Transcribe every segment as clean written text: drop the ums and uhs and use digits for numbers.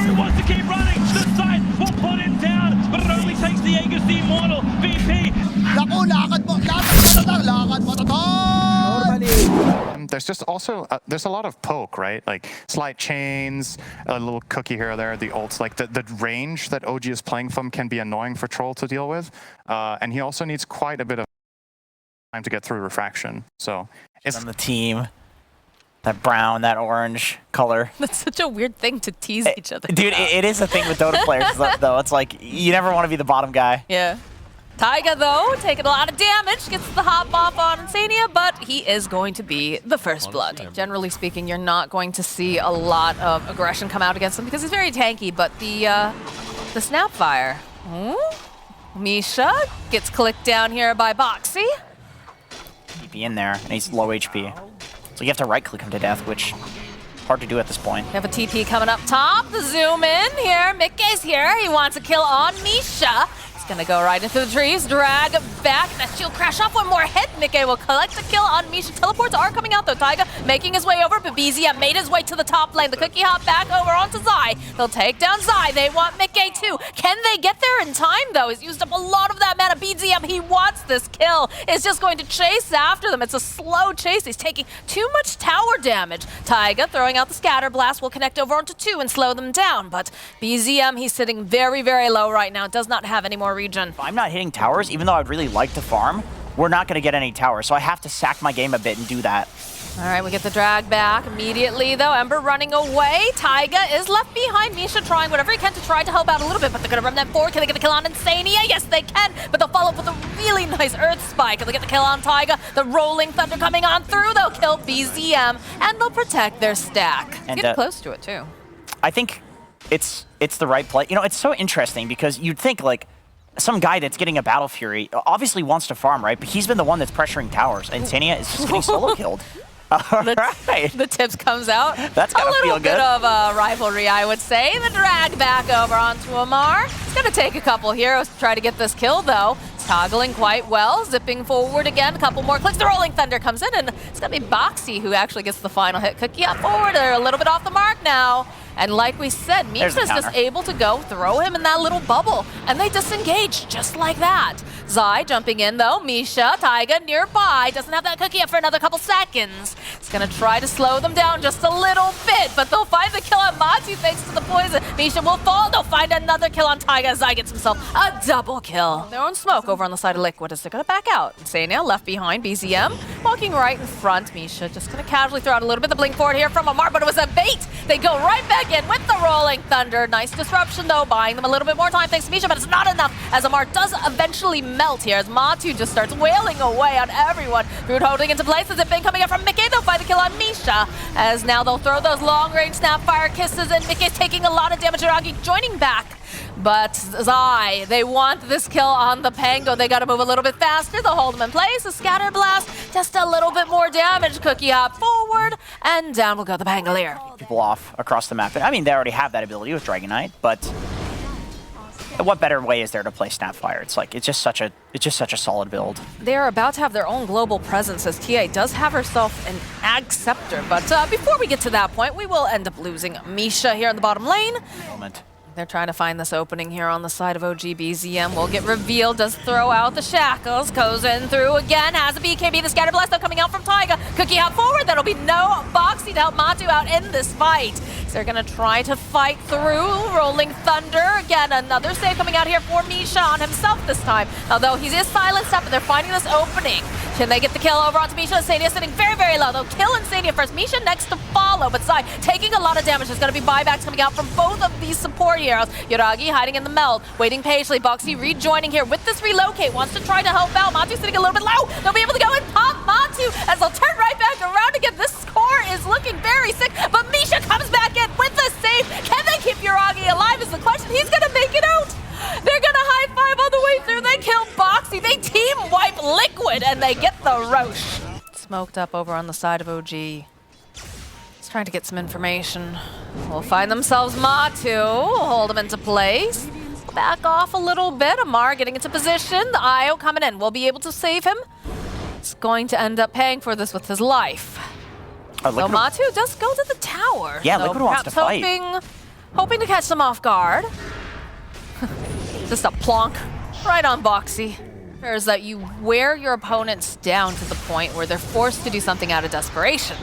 Who wants to keep running? The side will put him down, but it only takes the Aegis the Immortal. VP. Naku, lakad mo to tol! There's just also, there's a lot of poke, right? Like slight chains, a little cookie here or there, the ults, like the range that OG is playing from can be annoying for Troll to deal with. And he also needs quite a bit of time to get through refraction. So it's on the team. That brown, that orange color. That's such a weird thing to tease each other. Dude, it is a thing with Dota players, though. It's like, you never want to be the bottom guy. Yeah. Taiga, though, taking a lot of damage, gets the hop off on Insania, but he is going to be the first blood. Generally speaking, you're not going to see a lot of aggression come out against him because he's very tanky, but the Snapfire. Misha gets clicked down here by Moxxi. He'd be in there, and he's low HP. So you have to right-click him to death, which hard to do at this point. We have a TP coming up top. The zoom in here. Mickey's here. He wants a kill on Misha. He's gonna go right into the trees, drag back. That shield crash off one more hit. Mickey will collect the kill on Misha. Teleports are coming out though. Taiga making his way over, but BZM made his way to the top lane. The cookie hop back over onto Zai. They'll take down Zai. They want Mickey too. Can they get there in time though? He's used up a lot of that mana. BZM, he wants this kill. Is just going to chase after them. It's a slow chase. He's taking too much tower damage. Taiga throwing out the scatter blast will connect over onto 2 and slow them down. But BZM, he's sitting very, very low right now. Does not have any more regen. If I'm not hitting towers, even though I'd really like to farm, we're not going to get any towers. So I have to sack my game a bit and do that. All right, we get the drag back immediately, though. Ember running away. Taiga is left behind. Misha trying whatever he can to try to help out a little bit, but they're going to run that forward. Can they get the kill on Insania? Yes, they can, but they'll follow up with a really nice Earth Spike. Can they get the kill on Taiga? The Rolling Thunder coming on through. They'll kill BZM, and they'll protect their stack. And, Get close to it, too. I think it's the right play. You know, it's so interesting because you'd think, like, some guy that's getting a Battle Fury obviously wants to farm, right? But he's been the one that's pressuring towers. Insania is just getting solo killed. Right. The tips comes out. That's gotta feel good. A little bit of rivalry, I would say. The drag back over onto Amar. It's going to take a couple heroes to try to get this kill, though. Toggling quite well, zipping forward again. A couple more clicks. The Rolling Thunder comes in, and it's going to be Moxxi who actually gets the final hit. Cookie up forward. They're a little bit off the mark now. And like we said, Misha's just able to go throw him in that little bubble, and they disengage just like that. Zai jumping in though. Misha, Taiga nearby, doesn't have that cookie up for another couple seconds. He's gonna try to slow them down just a little bit, but they'll find the kill on Matsu thanks to the poison. Misha will fall, they'll find another kill on Taiga. Zai gets himself a double kill. Their own smoke over on the side of Liquid as they're gonna back out. Insania left behind, BZM walking right in front. Misha just gonna casually throw out a little bit of the blink forward here from Amar, but it was a bait. They go right back in with the Rolling Thunder. Nice disruption though, buying them a little bit more time thanks to Misha, but it's not enough as Amar does eventually melt here as Matu just starts wailing away on everyone. Root holding into place, the zipping coming up from Mickey. They'll find the kill on Misha as now they'll throw those long-range Snapfire kisses and Mickey's taking a lot of damage. Aragi joining back. But Zai, they want this kill on the Pango. They gotta move a little bit faster. They'll hold him in place. A scatter blast, just a little bit more damage. Cookie hop forward, and down will go the Pangolier. People off across the map. I mean, they already have that ability with Dragon Knight, but what better way is there to play Snapfire? It's just such a solid build. They are about to have their own global presence as TA does have herself an Ag Scepter. But before we get to that point, we will end up losing Misha here in the bottom lane. Moment. They're trying to find this opening here on the side of OG. BZM will get revealed, does throw out the shackles, goes in through again, has a BKB, the scatter blast though coming out from Taiga. Cookie hop forward, that'll be no Moxxi to help Matu out in this fight. So they're gonna try to fight through. Rolling Thunder, again, another save coming out here for Misha on himself this time. Although he is silenced up and they're finding this opening. Can they get the kill over onto Misha? Insania sitting very, very low. They'll kill Insania first. Misha next to follow, but Zai taking a lot of damage. There's gonna be buybacks coming out from both of these support heroes. Yoragi hiding in the meld, waiting patiently. Moxxi rejoining here with this relocate, wants to try to help out. Matu sitting a little bit low. They'll be able to go and pop Matu as they'll turn right back around again. This score is looking very sick, but Misha comes back in with the save. Can they keep Yoragi alive is the question. He's gonna make it out. They're gonna high five all the way through. They kill Moxxi. They team wipe Liquid and they get the Roche. Smoked up over on the side of OG. Trying to get some information. We'll find themselves Matu. Hold him into place. Back off a little bit. Amar getting into position. The IO coming in. We'll be able to save him. He's going to end up paying for this with his life. So Matu does go to the tower. Yeah, so Liquid wants to fight. Hoping hoping to catch them off guard. Just a plonk right on Moxxi. Is that you wear your opponents down to the point where they're forced to do something out of desperation.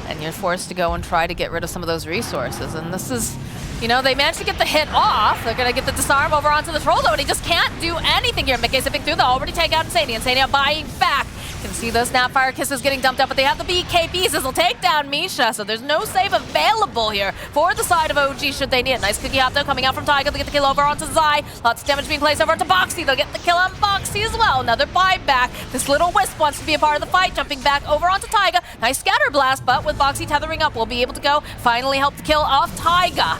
And you're forced to go and try to get rid of some of those resources. And this is, you know, they managed to get the hit off. They're going to get the disarm over onto the troll, though, and he just can't do anything here. Mickey zipping through. They'll already take out Insania. Insania buying back. You can see those Snapfire Kisses getting dumped out, but they have the BKBs. This will take down Misha, so there's no save available here for the side of OG should they need it. Nice cookie hop, though, coming out from Taiga. They get the kill over onto Zai. Lots of damage being placed over onto Moxxi. They'll get the kill on Moxxi as well. Another buyback. This little wisp wants to be a part of the fight, jumping back over onto Taiga. Nice scatter blast, but with Moxxi tethering up, we'll be able to go finally help the kill off Taiga.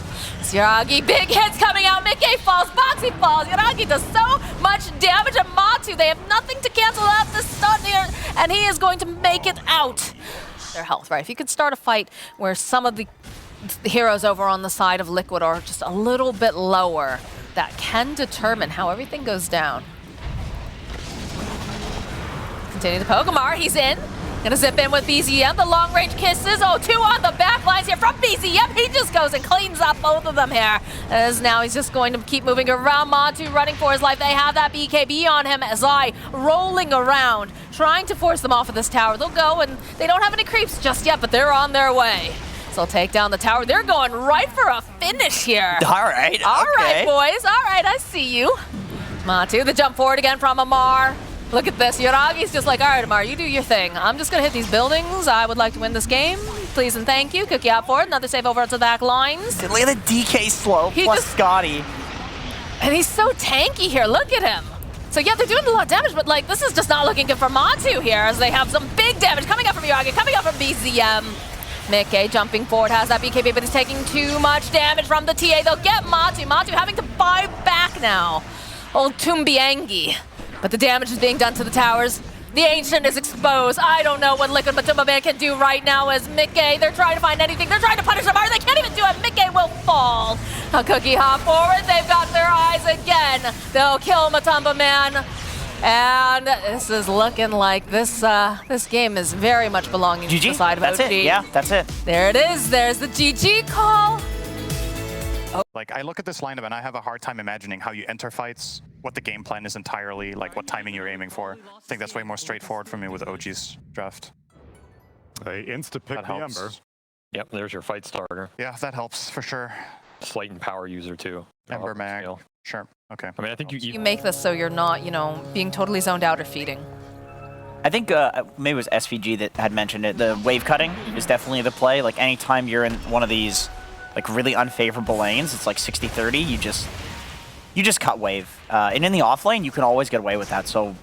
Yuragi, big hits coming out. Mickey falls, Moxxi falls. Yuragi does so much damage at Matu. They have nothing to cancel out this stun here, and he is going to make it out. Their health, right? If you could start a fight where some of the heroes over on the side of Liquid are just a little bit lower, that can determine how everything goes down. Continue the Pokemon. He's in. Gonna zip in with BZM, the long-range kisses. Oh, 2 on the back lines here from BZM. He just goes and cleans up both of them here. As now he's just going to keep moving around. Matu running for his life. They have that BKB on him. Zai rolling around, trying to force them off of this tower. They'll go, and they don't have any creeps just yet, but they're on their way. So they'll take down the tower. They're going right for a finish here. All right, All right, boys. All right, I see you. Matu, the jump forward again from Amar. Look at this. Yuragi's just like, all right, Amar, you do your thing. I'm just going to hit these buildings. I would like to win this game. Please and thank you. Cookie out forward. Another save over to the back lines. Look at the DK slope plus Scotty. And he's so tanky here. Look at him. So, yeah, they're doing a lot of damage, but, like, this is just not looking good for Matu here as they have some big damage coming up from Yuragi, coming up from BZM. Mickey jumping forward, has that BKB, but he's taking too much damage from the TA. They'll get Matu. Matu having to buy back now. Old Tumbiangi. But the damage is being done to the towers. The Ancient is exposed. I don't know what Liquid Matumba Man can do right now as Mickey. They're trying to find anything. They're trying to punish them. They can't even do it. Mickey will fall. A cookie hop forward. They've got their eyes again. They'll kill Matumba Man. And this is looking like this game is very much belonging to the side of OG. That's it. Yeah, that's it. There it is. There's the GG call. Like, I look at this lineup and I have a hard time imagining how you enter fights, what the game plan is entirely, like what timing you're aiming for. I think that's way more straightforward for me with OG's draft. They insta-pick the Ember. Yep, there's your fight starter. Yeah, that helps for sure. Slight and power user too. Ember mag. Sure. Okay. I mean, I think You make this so you're not, you know, being totally zoned out or feeding. I think maybe it was SVG that had mentioned it. The wave cutting is definitely the play. Like anytime you're in one of these like really unfavorable lanes, it's like 60-30. You just cut wave. And in the off lane, you can always get away with that. So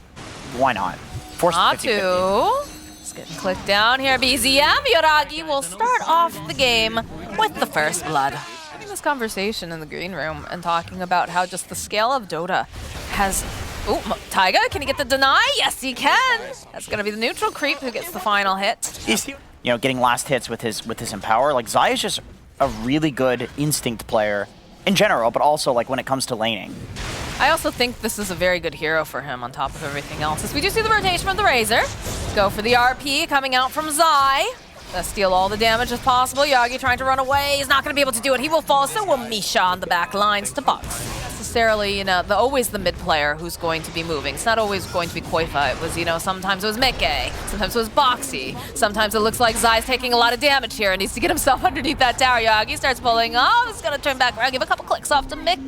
why not? Force Matu. It's getting clicked down here. BZM Yuragi will start off the game with the first blood. Having this conversation in the green room and talking about how just the scale of Dota has. Oh, Taiga, can he get the deny? Yes, he can. That's gonna be the neutral creep who gets the final hit. You know, getting last hits with his empower. Like Zai is just a really good instinct player in general, but also like when it comes to laning. I also think this is a very good hero for him on top of everything else. As we do see the rotation from the Razor. Go for the RP coming out from Zai. Let's steal all the damage as possible. Yagi trying to run away. He's not going to be able to do it. He will fall. So will Misha on the back lines to box. Necessarily, you know, always the mid player who's going to be moving. It's not always going to be Koifa. It was, you know, sometimes it was Mickey. Sometimes it was Moxxi. Sometimes it looks like Zai's taking a lot of damage here and needs to get himself underneath that tower. Yagi starts pulling off. He's going to turn back around. Give a couple clicks off to Mickey.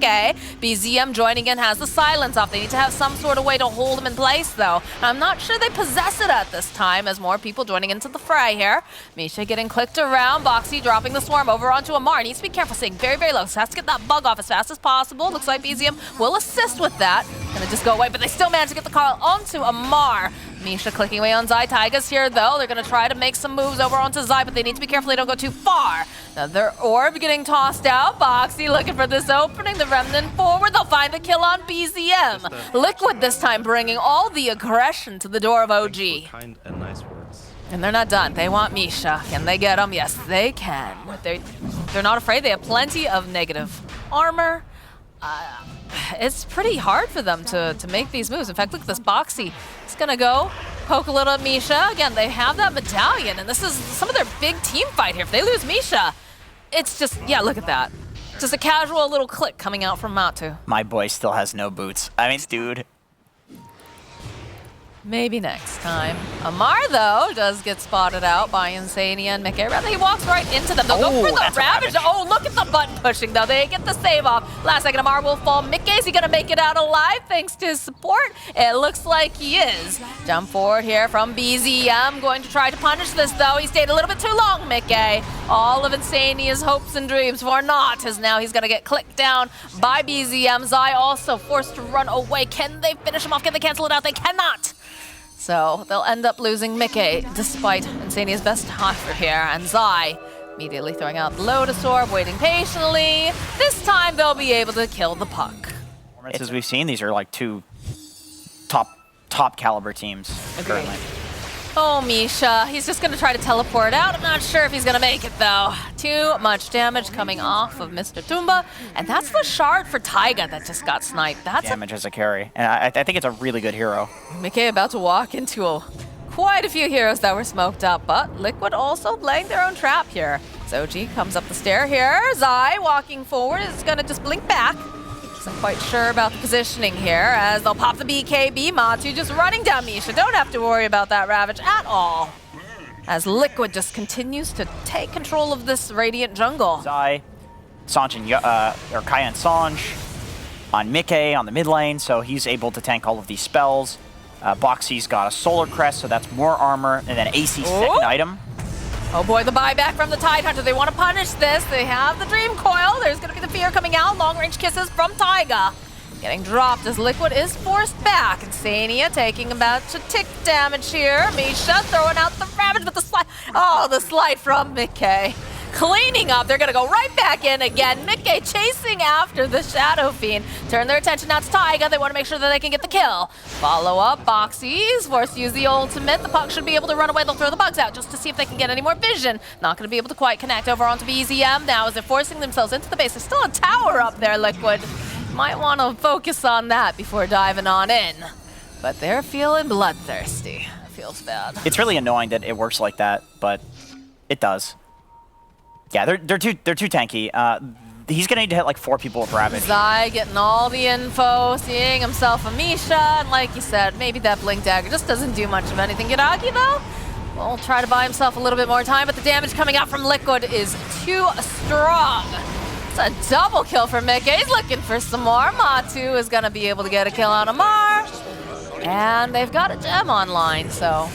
BZM joining in has the silence off. They need to have some sort of way to hold him in place, though. I'm not sure they possess it at this time as more people joining into the fray here. Misha getting clicked around. Moxxi dropping the swarm over onto Amar. Needs to be careful, staying very, very low. So has to get that bug off as fast as possible. Looks like BZM will assist with that. Gonna just go away, but they still manage to get the call onto Amar. Misha clicking away on Zai. Taiga's here, though. They're gonna try to make some moves over onto Zai, but they need to be careful they don't go too far. Another orb getting tossed out. Moxxi looking for this opening. The Remnant forward. They'll find the kill on BZM. Liquid this time bringing all the aggression to the door of OG. Kind and nice words. And they're not done. They want Misha. Can they get him? Yes, they can. They're not afraid. They have plenty of negative armor. It's pretty hard for them to make these moves. In fact, look at this. Moxxi is going to go poke a little at Misha. Again, they have that medallion, and this is some of their big team fight here. If they lose Misha, it's just, yeah, look at that. Just a casual little click coming out from Matu. My boy still has no boots. I mean, dude. Maybe next time. Amar, though, does get spotted out by Insania and Mickey. Rather, he walks right into them. They'll go for the that's a Ravage. Oh, look at the button pushing, though. They get the save off. Last second, Amar will fall. Mickey, is he going to make it out alive thanks to his support? It looks like he is. Jump forward here from BZM. Going to try to punish this, though. He stayed a little bit too long, Mickey. All of Insania's hopes and dreams for naught, as now he's going to get clicked down by BZM. Zai also forced to run away. Can they finish him off? Can they cancel it out? They cannot. So they'll end up losing Mickey, despite Insania's best effort here. And Zai immediately throwing out the Lotus Orb, waiting patiently. This time they'll be able to kill the puck. As we've seen, these are like two top caliber teams currently. Oh, Misha, he's just going to try to teleport out. I'm not sure if he's going to make it, though. Too much damage coming off of Mr. Tumba. And that's the shard for Taiga that just got sniped. That's damage as a carry. And I think it's a really good hero. Mickey about to walk into quite a few heroes that were smoked up, but Liquid also laying their own trap here. Zoji comes up the stair here. Zai walking forward is going to just blink back. Isn't quite sure about the positioning here as they'll pop the BKB. Matu just running down Misha. Don't have to worry about that Ravage at all. As Liquid just continues to take control of this Radiant jungle. Zai, Sanj and or Kaya and Sanj on Mickey on the mid lane, so he's able to tank all of these spells. Moxxi's got a Solar Crest, so that's more armor, and then AC's second item. Oh boy, the buyback from the Tidehunter. They want to punish this. They have the Dream Coil. There's going to be the fear coming out. Long-range kisses from Taiga. Getting dropped as Liquid is forced back. Insania taking about a tick damage here. Misha throwing out the Ravage with the slide. Oh, the slide from Mickey. Cleaning up. They're going to go right back in again. Mickey chasing after the Shadow Fiend. Turn their attention now to Taiga. They want to make sure that they can get the kill. Follow up. Moxxi's forced to use the ultimate. The puck should be able to run away. They'll throw the bugs out just to see if they can get any more vision. Not going to be able to quite connect over onto BZM now as they're forcing themselves into the base. There's still a tower up there, Liquid. Might want to focus on that before diving on in. But they're feeling bloodthirsty. Feels bad. It's really annoying that it works like that, but it does. Yeah, they're too tanky. He's gonna need to hit like 4 people with Ravage. Zai getting all the info, seeing himself a Misha, and like you said, maybe that Blink Dagger just doesn't do much of anything. Yuragi, though, will try to buy himself a little bit more time, but the damage coming out from Liquid is too strong. It's a double kill for Mickey. He's looking for some more. Matu is gonna be able to get a kill on Amar, and they've got a gem online, so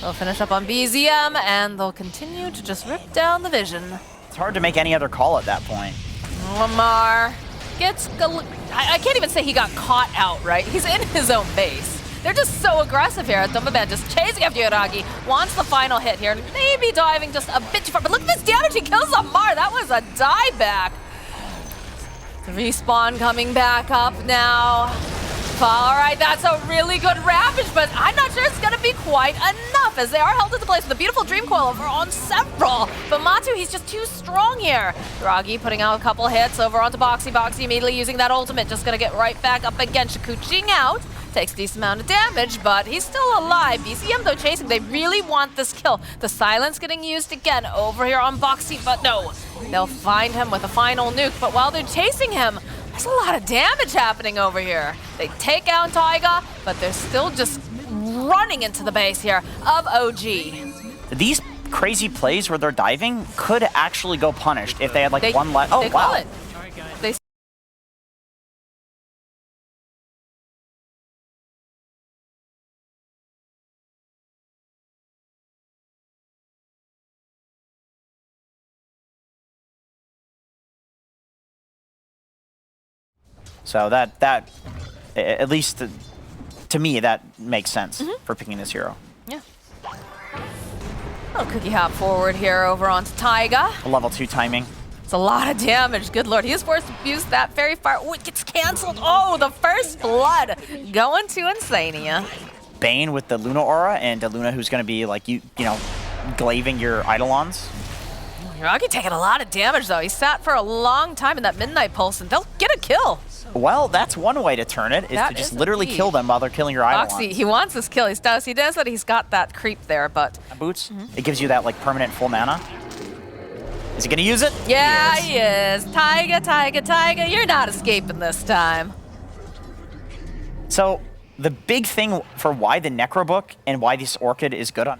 they'll finish up on BZM, and they'll continue to just rip down the vision. It's hard to make any other call at that point. Lamar gets... I can't even say he got caught out, right? He's in his own base. They're just so aggressive here. Dumbaban just chasing after Yuragi. Wants the final hit here. Maybe diving just a bit too far. But look at this damage. He kills Lamar. That was a dieback. The respawn coming back up now. All right, that's a really good Ravage, but I'm not sure it's going to be quite enough as they are held into place with a beautiful Dream Coil over on several. But Matu, he's just too strong here. Yuragi putting out a couple hits over onto Moxxi. Moxxi immediately using that ultimate, just going to get right back up again. Shikuching out. Takes a decent amount of damage, but he's still alive. BZM, though, chasing. They really want this kill. The silence getting used again over here on Moxxi, but no. They'll find him with a final nuke, but while they're chasing him, there's a lot of damage happening over here. They take out Taiga, but they're still just running into the base here of OG. These crazy plays where they're diving could actually go punished if they had like one left. Oh, they wow. call it. They So that at least to me, that makes sense for picking this hero. Yeah. Oh, cookie hop forward here over onto Taiga. Level 2 timing. It's a lot of damage. Good lord. He is forced to use that fairy fire. Oh, it gets canceled. Oh, the first blood going to Insania. Bane with the Luna aura, and a Luna who's going to be like, you know, glaving your Eidolons. Yuragi taking a lot of damage, though. He sat for a long time in that Midnight Pulse, and they'll get a kill. Well, that's one way to turn it, is to just literally kill them while they're killing your Eidolons. Moxxi, he wants this kill. He does that. He's got that creep there, but... Boots, it gives you that like permanent full mana. Is he gonna use it? Yeah, he is. Taiga, you're not escaping this time. So the big thing for why the Necrobook and why this Orchid is good on...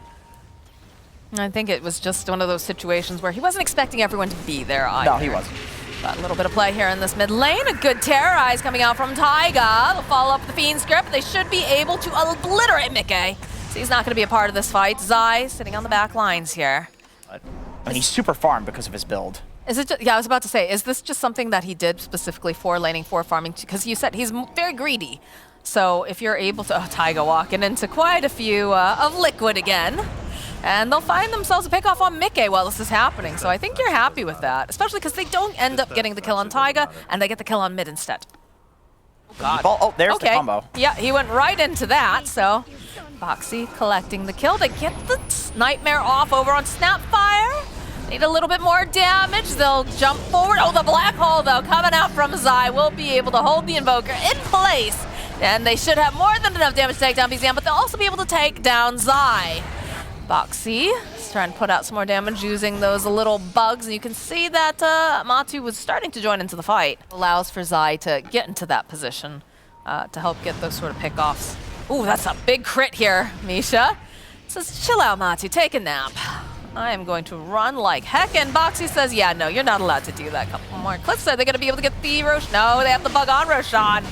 I think it was just one of those situations where he wasn't expecting everyone to be there either. No, he wasn't. But a little bit of play here in this mid lane. A good terrorize coming out from Taiga. They'll follow up with the Fiend script. They should be able to obliterate Mickey. So he's not going to be a part of this fight. Zai sitting on the back lines here. And he's super farmed because of his build. Is it? Yeah, I was about to say, is this just something that he did specifically for laning, for farming? Because you said he's very greedy. So if you're able to... Oh, Taiga walking into quite a few of Liquid again. And they'll find themselves a pick off on Mickey while this is happening. So I think you're happy with that, especially because they don't end up getting the kill on Taiga, and they get the kill on mid instead. Oh, God. Oh, there's the combo. Yeah, he went right into that, so Moxxi collecting the kill. They get the Nightmare off over on Snapfire. Need a little bit more damage. They'll jump forward. Oh, the Black Hole, though, coming out from Zai will be able to hold the Invoker in place. And they should have more than enough damage to take down BZM, but they'll also be able to take down Zai. Moxxi is trying to put out some more damage using those little bugs. And you can see that Matu was starting to join into the fight. Allows for Zai to get into that position to help get those sort of pickoffs. Ooh, that's a big crit here, Misha. Says, chill out, Matu, take a nap. I am going to run like heck. And Moxxi says, yeah, no, you're not allowed to do that. Couple more clicks. Are they going to be able to get the Roshan? No, they have the bug on Roshan.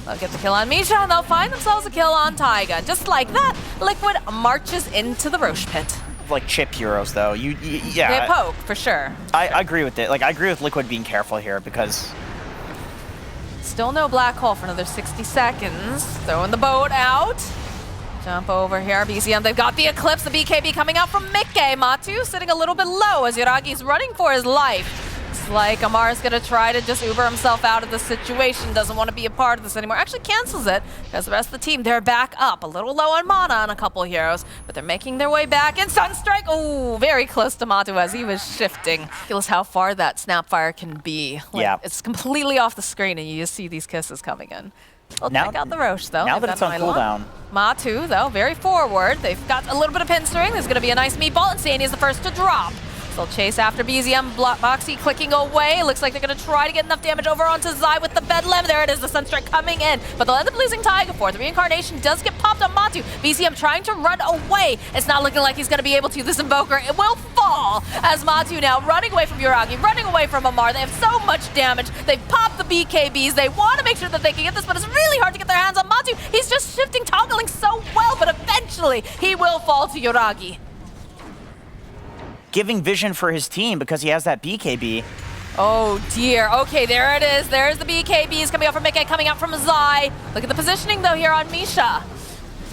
They'll get the kill on Misha, and they'll find themselves a kill on Taiga. Just like that, Liquid marches into the Roche pit. Like chip heroes, though. Yeah. They poke, for sure. I agree with it. Like, I agree with Liquid being careful here because... Still no Black Hole for another 60 seconds. Throwing the boat out. Jump over here, BZM. They've got the Eclipse, the BKB coming out from Mickey. Matu sitting a little bit low as Yuragi's running for his life. It's like Amar's gonna try to just Uber himself out of the situation. Doesn't want to be a part of this anymore. Actually cancels it because the rest of the team, they're back up. A little low on mana on a couple heroes, but they're making their way back. And Sunstrike, ooh, very close to Matu as he was shifting. Ridiculous how far that Snapfire can be. Like, yeah. It's completely off the screen and you just see these kisses coming in. We'll check out the Roche, though. Now that it's on cooldown. Matu, though, very forward. They've got a little bit of pinstring. There's going to be a nice meatball, and Sandy is the first to drop. They'll chase after BZM. Moxxi clicking away. Looks like they're going to try to get enough damage over onto Zai with the Bedlam. There it is, the Sunstrike coming in. But they'll end up losing Taiga for. The Reincarnation does get popped on Matu. BZM trying to run away. It's not looking like he's going to be able to. This Invoker, it will fall as Matu now running away from Yuragi, running away from Amar. They have so much damage. They've popped the BKBs. They want to make sure that they can get this, but it's really hard to get their hands on Matu. He's just shifting, toggling so well, but eventually he will fall to Yuragi. Giving vision for his team because he has that BKB. Oh dear. Okay, there it is. There's the BKBs coming out from Mickey, coming out from Zai. Look at the positioning though here on Misha.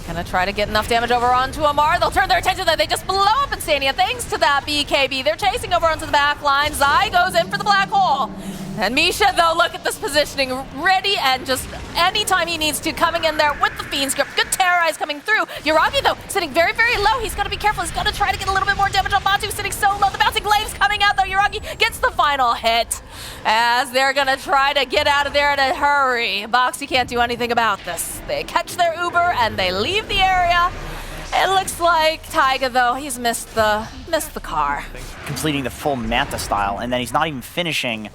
Gonna try to get enough damage over onto Amar. They'll turn their attention that they just blow up Insania thanks to that BKB. They're chasing over onto the back line. Zai goes in for the Black Hole. And Misha, though, look at this positioning, ready and just anytime he needs to, coming in there with the Fiend script. Good terrorize coming through. Yuragi, though, sitting very, very low. He's got to be careful. He's got to try to get a little bit more damage on Matu, sitting so low. The bouncing glaives coming out, though. Yuragi gets the final hit as they're going to try to get out of there in a hurry. Moxxi can't do anything about this. They catch their Uber and they leave the area. It looks like Taiga, though, he's missed the car. Completing the full Manta style, and then he's not even finishing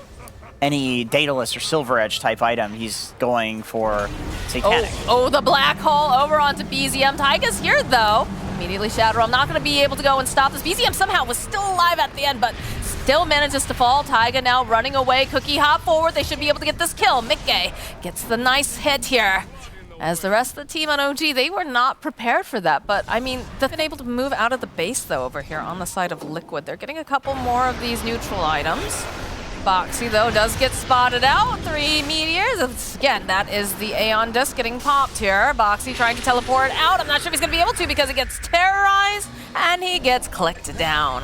any Daedalus or Silver Edge type item. He's going for Satanic. Oh, the Black Hole over onto BZM. Taiga's here, though. Immediately Shadow. I'm not going to be able to go and stop this. BZM somehow was still alive at the end, but still manages to fall. Taiga now running away. Cookie hop forward. They should be able to get this kill. Mickey gets the nice hit here. As the rest of the team on OG, they were not prepared for that. But, I mean, they've been able to move out of the base, though, over here on the side of Liquid. They're getting a couple more of these neutral items. Moxxi, though, does get spotted out. 3 meteors. Again, that is the Aeon disc getting popped here. Moxxi trying to teleport out. I'm not sure if he's going to be able to because he gets terrorized and he gets clicked down.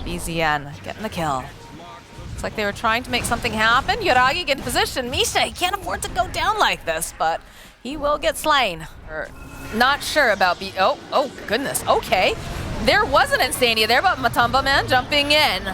BZN getting the kill. Looks like they were trying to make something happen. Yuragi get in position. Misha, he can't afford to go down like this, but he will get slain. Not sure about Oh, goodness. Okay. There was an Insania there, but Matumba Man jumping in.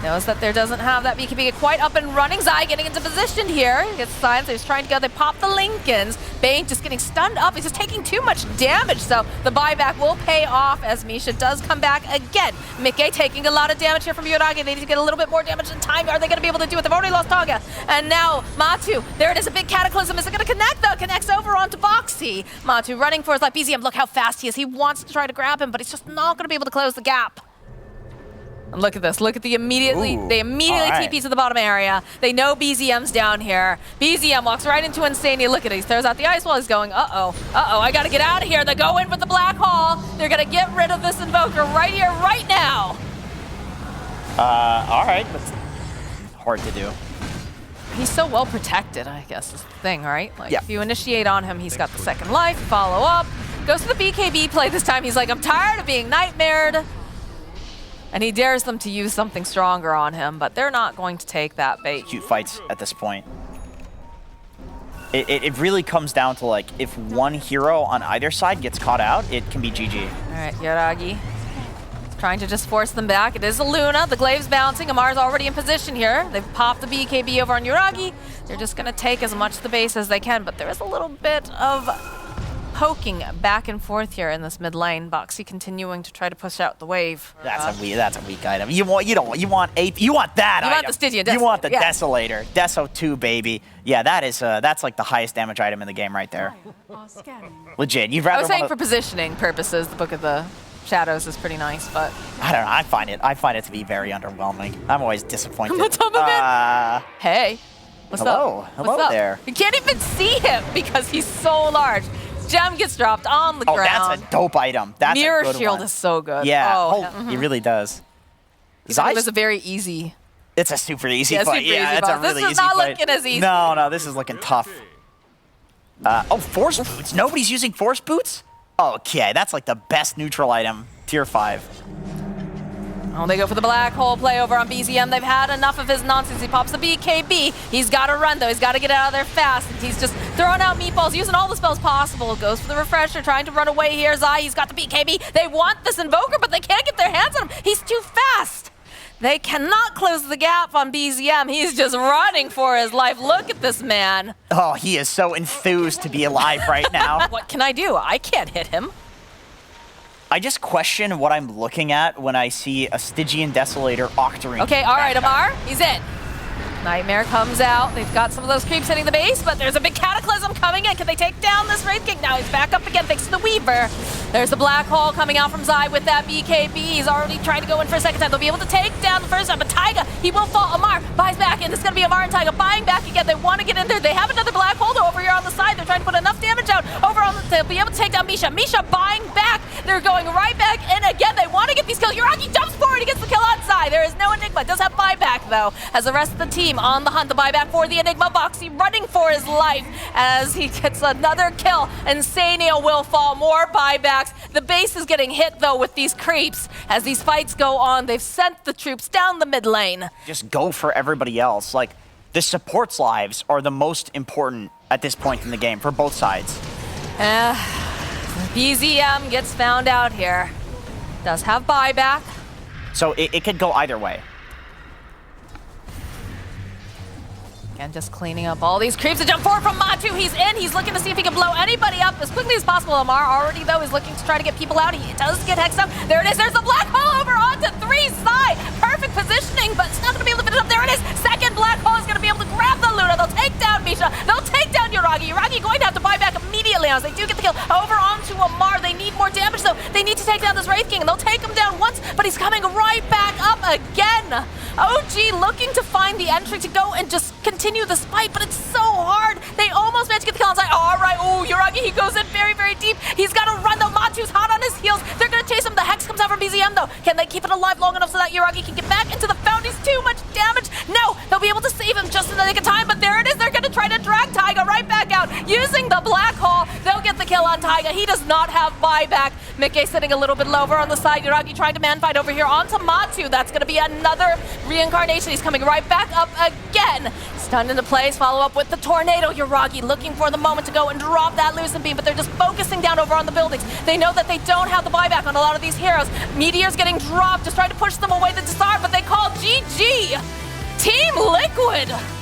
Knows that there doesn't have that BKB get quite up and running. Zai getting into position here. He gets silenced. He's trying to go. They pop the Lincolns. Bane just getting stunned up. He's just taking too much damage. So the buyback will pay off as Misha does come back again. Mickey taking a lot of damage here from Yoragi. They need to get a little bit more damage in time. Are they going to be able to do it? They've already lost Taga. And now Matu. There it is. A big cataclysm. Is it going to connect though? Connects over onto Moxxi. Matu running for his life. BZM, look how fast he is. He wants to try to grab him, but he's just not going to be able to close the gap. And look at this. Look at the immediately. They immediately TP to the bottom area. They know BZM's down here. BZM walks right into Insania. Look at it. He throws out the ice wall. He's going, I got to get out of here. They go in with the black hole. They're going to get rid of this invoker right here, right now. All right. That's hard to do. He's so well protected, I guess, is the thing, right? Like, yeah. If you initiate on him, he's got the second life. Follow up. Goes for the BKB play this time. He's like, I'm tired of being nightmared. And he dares them to use something stronger on him, but they're not going to take that bait. Cute fights at this point. It really comes down to, like, if one hero on either side gets caught out, it can be GG. All right, Yoragi trying to just force them back. It is a Luna. The Glaive's bouncing. Amar's already in position here. They've popped the BKB over on Yoragi. They're just going to take as much of the base as they can, but there is a little bit of poking back and forth here in this mid lane. Moxxi continuing to try to push out the wave. That's a weak item. You want that you want item. the Stygian You want the Desolator, yeah. Desolator. Deso 2, baby. Yeah, that's like the highest damage item in the game right there. Legit. You'd rather I was saying for positioning purposes, the Book of the Shadows is pretty nice, but I don't know. I find it to be very underwhelming. I'm always disappointed. on top of it. Hey, what's hello. up? Hello what's up? there. You can't even see him because he's so large. Gem gets dropped on the ground. That's a dope item. That's Mirror a good Shield one. is so good. Yeah, he really does. It was a very easy. It's a super easy Yeah, fight. super Yeah, easy it's a boss. really This is easy not fight. looking as easy. No, this is looking tough. Force Boots. Nobody's using Force Boots? Okay, that's like the best neutral item. Tier 5. Oh, they go for the black hole play over on BZM. They've had enough of his nonsense. He pops the BKB. He's got to run, though. He's got to get out of there fast. He's just throwing out meatballs, using all the spells possible. Goes for the refresher, trying to run away here. Zai, he's got the BKB. They want this invoker, but they can't get their hands on him. He's too fast. They cannot close the gap on BZM. He's just running for his life. Look at this man. Oh, he is so enthused to be alive right now. What can I do? I can't hit him. I just question what I'm looking at when I see a Stygian Desolator Octarine. Okay, all right, Amar, he's in. Nightmare comes out. They've got some of those creeps hitting the base, but there's a big cataclysm coming in. Can they take down this Wraith King? Now he's back up again thanks to the Weaver. There's the black hole coming out from Zai with that BKB. He's already trying to go in for a second time. They'll be able to take down the first time, but Taiga, he will fall. Amar buys back in. It's going to be Amar and Taiga buying back again. They want to get in there. They have another black hole though over here on the side. They're trying to put enough damage out over on they'll be able to take down Misha. Misha buying back. They're going right back in again. They want to get these kills. Yoragi jumps forward. He gets the kill on Zai. There is no Enigma. Does have buyback though, as the rest of the team on the hunt. The buyback for the Enigma. Moxxi running for his life as he gets another kill. And Insania will fall. More buybacks. The base is getting hit though with these creeps. As these fights go on, they've sent the troops down the mid lane. Just go for everybody else. Like, the supports' lives are the most important at this point in the game for both sides. BZM gets found out here. Does have buyback. So it could go either way. Again, just cleaning up all these creeps. A jump forward from Matu. He's in. He's looking to see if he can blow anybody up as quickly as possible. Amar already, though, is looking to try to get people out. He does get hexed up. There it is. There's the black hole over onto 3 side. Perfect positioning, but it's not going to be able to finish up. There it is. Second black hole is going to be able to grab the Luna. They'll take down Misha. They'll take down Yoragi. Yoragi going to have to buy back immediately as they do get the kill over onto Amar. They need more damage, though. They need to take down this Wraith King, and they'll take him down once, but he's coming right back up again. OG looking to find the entry to go and just continue this fight, but it's so hard. They almost managed to get the kill inside. All right, Yoragi, he goes in very, very deep. He's got to run, though. Matu's hot on his heels. They're going to chase him. The Hex comes out from BZM, though. Can they keep it alive long enough so that Yoragi can get back into the fountain? He's too much damage. No, they'll be able to save him just in the nick of time, but there it is. They're going to try to drag Taiga right back out using the black hole. They'll get the kill on Taiga. He does not have buyback. Mickey sitting a little bit lower on the side. Yoragi trying to man fight over here onto Matu. That's going to be another reincarnation. He's coming right back up again. Stunned into place. Follow up with the tornado. Yoragi looking for the moment to go and drop that Lucent Beam, but they're just focusing down over on the buildings. They know that they don't have the buyback on a lot of these heroes. Meteor's getting dropped, just trying to push them away the Desire, but they call GG. good.